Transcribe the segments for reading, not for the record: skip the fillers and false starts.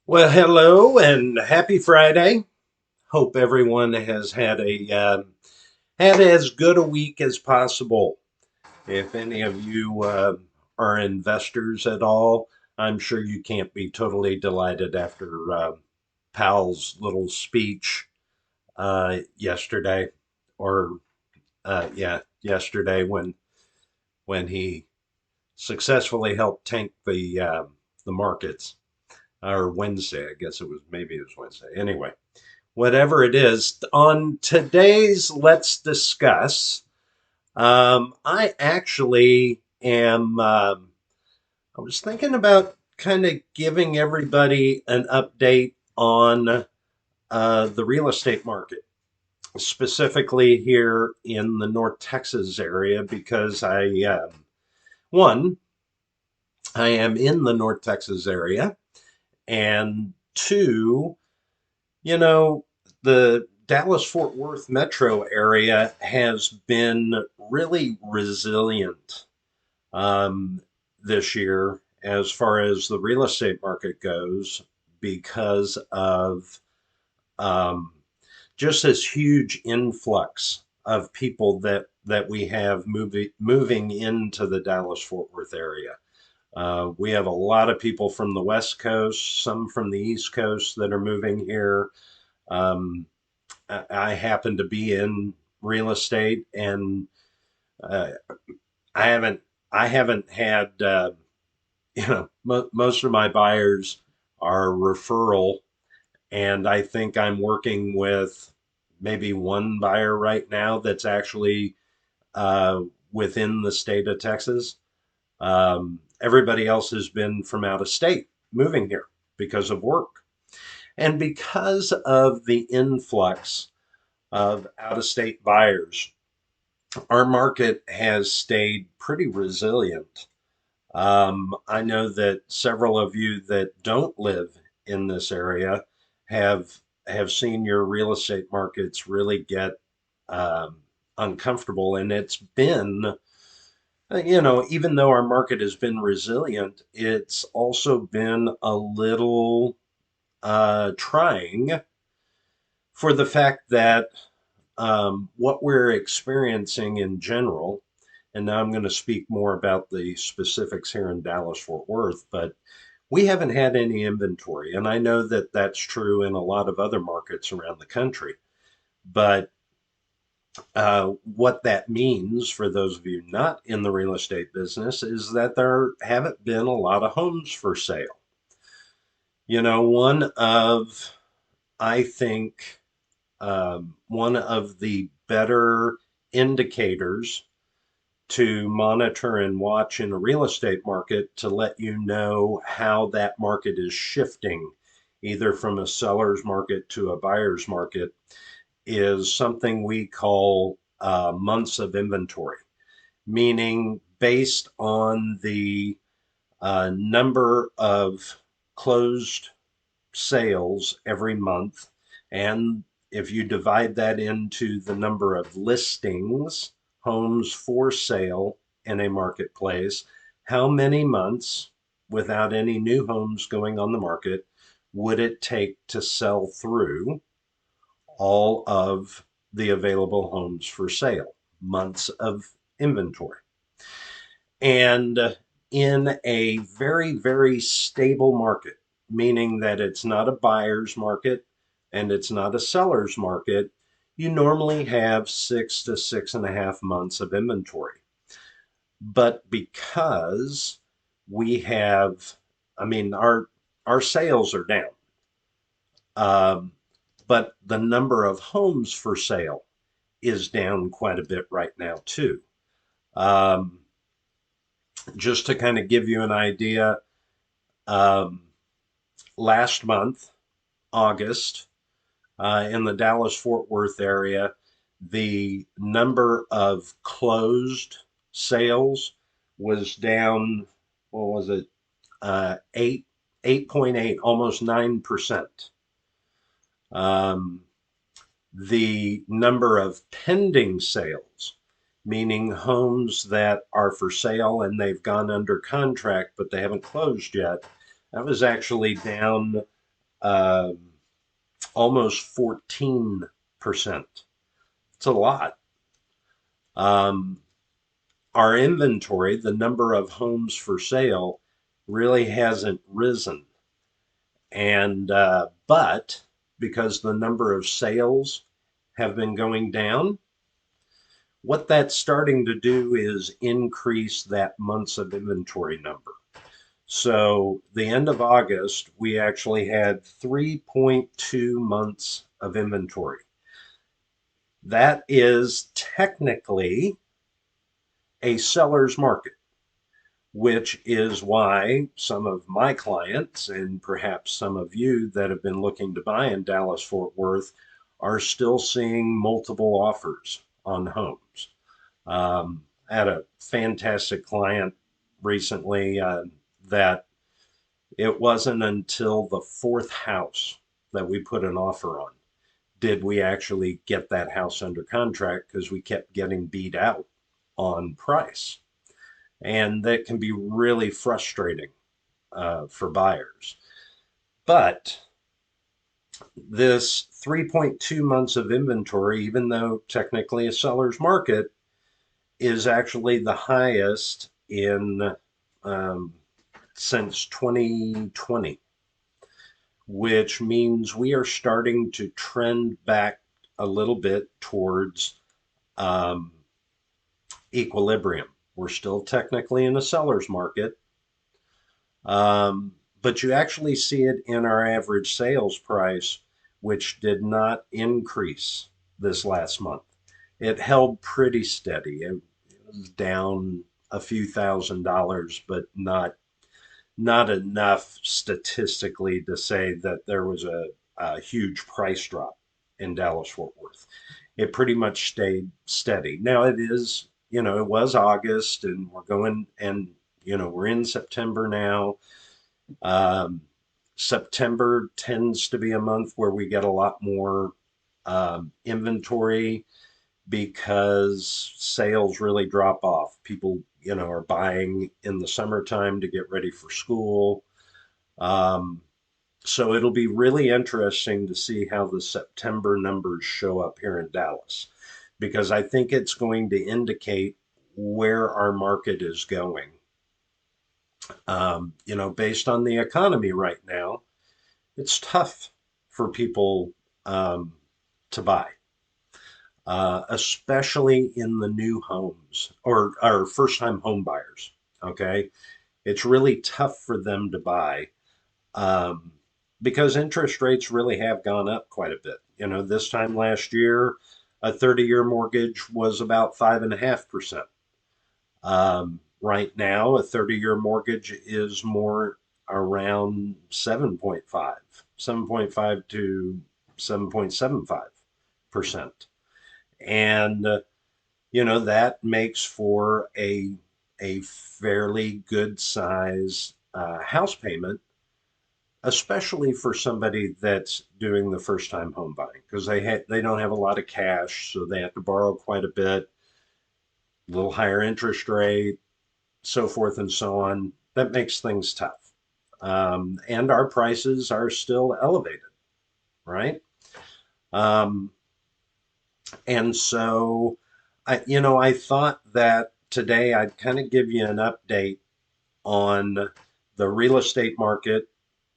Well, hello and happy Friday. Hope everyone has had as good a week as possible. If any of you are investors at all, I'm sure you can't be totally delighted after Powell's little speech yesterday, or yesterday when he successfully helped tank the markets, or Wednesday, I guess it was Wednesday. Anyway, whatever it is. On today's Let's Discuss, I actually am, I was thinking about kind of giving everybody an update on the real estate market, specifically here in the North Texas area, because one, I am in the North Texas area, and two, you know, the Dallas Fort Worth metro area has been really resilient this year as far as the real estate market goes because of um, just this huge influx of people that we have moving into the Dallas Fort Worth area. We have a lot of people from the West Coast, some from the East Coast that are moving here. Um, I happen to be in real estate, and uh, I haven't I haven't had most of my buyers are referral, and I think I'm working with maybe one buyer right now that's actually uh, within the state of Texas. Everybody else has been from out of state moving here because of work. And because of the influx of out of state buyers, our market has stayed pretty resilient. I know that several of you that don't live in this area have have seen your real estate markets really get um, uncomfortable, and it's been, even though our market has been resilient, it's also been a little trying for the fact that what we're experiencing in general, and now I'm going to speak more about the specifics here in Dallas Fort Worth, but we haven't had any inventory. And I know that that's true in a lot of other markets around the country. But what that means for those of you not in the real estate business is that there haven't been a lot of homes for sale. One of, I think, one of the better indicators to monitor and watch in a real estate market to let you know how that market is shifting, either from a seller's market to a buyer's market, is something we call months of inventory, meaning based on the number of closed sales every month. And if you divide that into the number of listings, homes for sale in a marketplace, how many months without any new homes going on the market would it take to sell through all of the available homes for sale? Months of inventory. And in a very, very stable market, meaning that it's not a buyer's market and it's not a seller's market, you normally have 6 to 6.5 months of inventory. But because we have, I mean, our sales are down, um, but the number of homes for sale is down quite a bit right now too. Um, just to kind of give you an idea, um, last month, August, in the Dallas Fort Worth area, the number of closed sales was down, what was it, 8.8, almost 9%. Um, the number of pending sales, meaning homes that are for sale and they've gone under contract but they haven't closed yet, that was actually down um, almost 14%. It's a lot. Um, our inventory, the number of homes for sale, really hasn't risen. And but because the number of sales have been going down, what that's starting to do is increase that months of inventory number. So the end of August, we actually had 3.2 months of inventory. That is technically a seller's market, which is why some of my clients and perhaps some of you that have been looking to buy in Dallas Fort Worth are still seeing multiple offers on homes. I had a fantastic client recently that it wasn't until the fourth house that we put an offer on did we actually get that house under contract because we kept getting beat out on price. And that can be really frustrating for buyers. But this 3.2 months of inventory, even though technically a seller's market, is actually the highest in um, since 2020, which means we are starting to trend back a little bit towards um, equilibrium. We're still technically in a seller's market, but you actually see it in our average sales price, which did not increase this last month. It held pretty steady. It was down a few $1,000s, but not enough statistically to say that there was a huge price drop in Dallas Fort Worth. It pretty much stayed steady. Now it is, it was August and we're going and we're in September now. Um, September tends to be a month where we get a lot more inventory because sales really drop off. People, are buying in the summertime to get ready for school. Um, so it'll be really interesting to see how the September numbers show up here in Dallas because I think it's going to indicate where our market is going. Based on the economy right now, it's tough for people um, to buy, especially in the new homes or first time home buyers. Okay. It's really tough for them to buy um, because interest rates really have gone up quite a bit. This time last year, a 30-year mortgage was about 5.5%. Right now, a 30-year mortgage is more around 7.5 to 7.75%. And, that makes for a fairly good size house payment, especially for somebody that's doing the first time home buying because they don't have a lot of cash, so they have to borrow quite a bit, a little higher interest rate, so forth and so on. That makes things tough. And our prices are still elevated, right? Um, and so I thought that today I'd kind of give you an update on the real estate market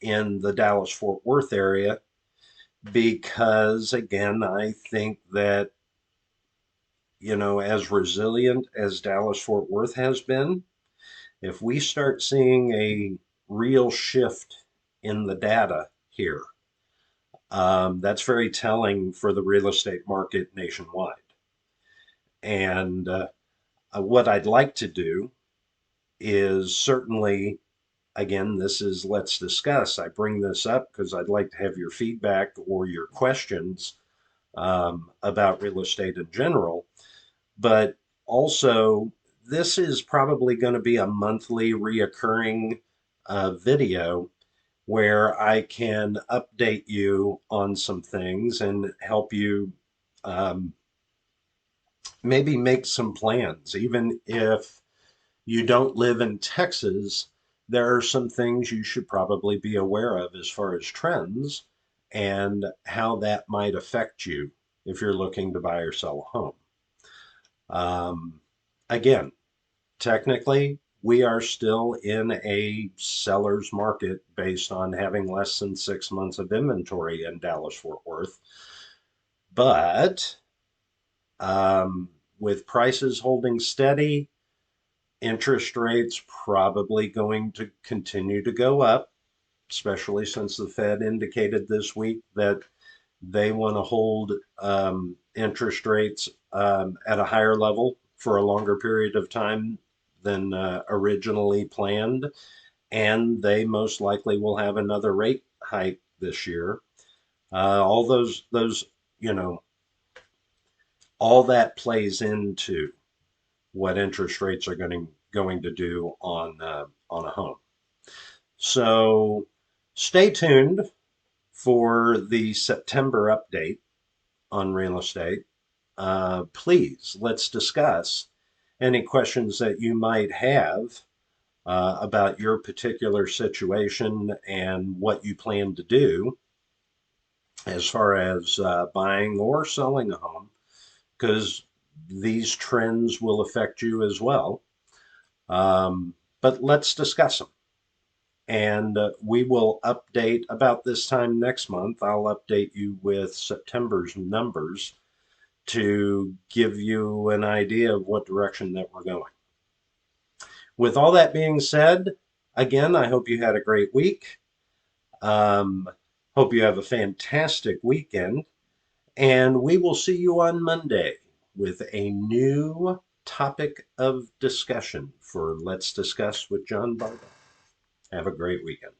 in the Dallas Fort Worth area because again, I think that, as resilient as Dallas Fort Worth has been, if we start seeing a real shift in the data here, that's very telling for the real estate market nationwide. And what I'd like to do is certainly, again, this is let's discuss. I bring this up because I'd like to have your feedback or your questions about real estate in general. But also, this is probably going to be a monthly reoccurring video where I can update you on some things and help you um, maybe make some plans. Even if you don't live in Texas, there are some things you should probably be aware of as far as trends and how that might affect you if you're looking to buy or sell a home. Um, Again, technically, we are still in a seller's market based on having less than 6 months of inventory in Dallas Fort Worth. But with prices holding steady, interest rates probably going to continue to go up, especially since the Fed indicated this week that they want to hold interest rates at a higher level for a longer period of time than originally planned. And they most likely will have another rate hike this year. All those, you know, all that plays into what interest rates are going to do on a home. So stay tuned for the September update on real estate. Please let's discuss any questions that you might have about your particular situation and what you plan to do as far as buying or selling a home, because these trends will affect you as well. But let's discuss them. And we will update about this time next month. I'll update you with September's numbers to give you an idea of what direction that we're going. With all that being said, again, I hope you had a great week. Um, Hope you have a fantastic weekend. And we will see you on Monday with a new topic of discussion for Let's Discuss with John Barta. Have a great weekend.